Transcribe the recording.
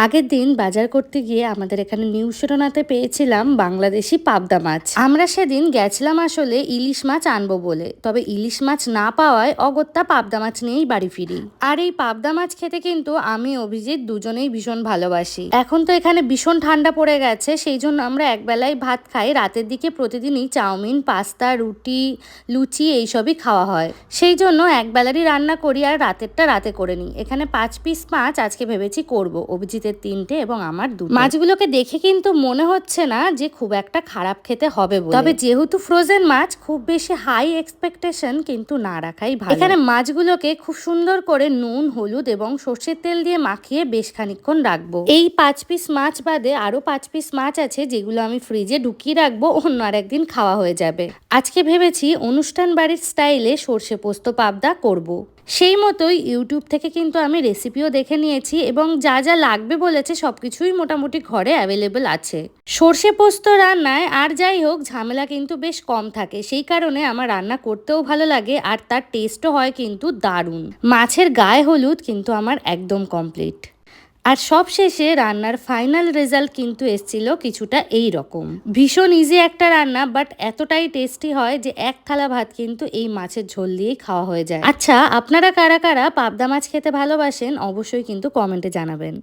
আগের দিন বাজার করতে গিয়ে আমাদের এখানে নিউ শিরোনাতে পেয়েছিলাম বাংলাদেশি পাবদা মাছ। আমরা সেদিন গেছিলাম আসলে ইলিশ মাছ আনবো বলে, তবে ইলিশ মাছ না পাওয়ায় অগত্যা পাবদা মাছ নিয়েই বাড়ি ফিরি। আর এই পাবদা মাছ খেতে কিন্তু আমি অভিজিৎ দুজনেই ভীষণ ভালোবাসি। এখন তো এখানে ভীষণ ঠান্ডা পড়ে গেছে, সেই জন্য আমরা একবেলাই ভাত খাই। রাতের দিকে প্রতিদিনই চাউমিন, পাস্তা, রুটি, লুচি এইসবই খাওয়া হয়। সেই জন্য একবেলারই রান্না করি আর রাতেরটা রাতে করে নিই। এখানে 5 পিস মাছ আজকে ভেবেছি করব, অভিজিতের 3টে এবং আমার 2টো। মাছগুলোকে দেখে কিন্তু মনে হচ্ছে না যে খুব একটা খারাপ খেতে হবে বলে, তবে যেহেতু ফ্রোজেন মাছ খুব বেশি হাই এক্সপেকটেশন কিন্তু না রাখাই ভালো। এখানে মাছগুলোকে খুব সুন্দর করে নুন, হলুদ এবং সর্ষের তেল দিয়ে মাখিয়ে বেশ খানিকক্ষণ রাখবো। এই 5 পিস মাছ বাদে আরো 5 পিস মাছ আছে যেগুলো আমি ফ্রিজে ঢুকিয়ে রাখবো, অন্য আর একদিন খাওয়া হয়ে যাবে। আজকে ভেবেছি অনুষ্ঠান বাড়ির স্টাইলে সর্ষে পোস্ত পাবদা করব। সেই মতোই ইউটিউব থেকে কিন্তু আমি রেসিপিও দেখে নিয়েছি এবং যা যা লাগবে বলেছে সবকিছুই মোটামুটি ঘরে অ্যাভেলেবেল আছে। সর্ষে পোস্ত রান্নায় আর যাই হোক ঝামেলা কিন্তু বেশ কম থাকে, সেই কারণে আমার রান্না করতেও ভালো লাগে আর তার টেস্টও হয় কিন্তু দারুণ। মাছের গায়ে হলুদ কিন্তু আমার একদম কমপ্লিট। আর সব শেষে রান্নার ফাইনাল রেজাল্ট কিন্তু এসেছিল কিছুটা এই রকম। ভীষণ ইজি একটা রান্না, বাট এতটাই টেস্টি হয় যে এক থালা ভাত কিন্তু এই মাছের ঝোল দিয়েই খাওয়া হয়ে যায়। আচ্ছা, আপনারা কারা কারা পাবদা মাছ খেতে ভালোবাসেন অবশ্যই কিন্তু কমেন্টে জানাবেন।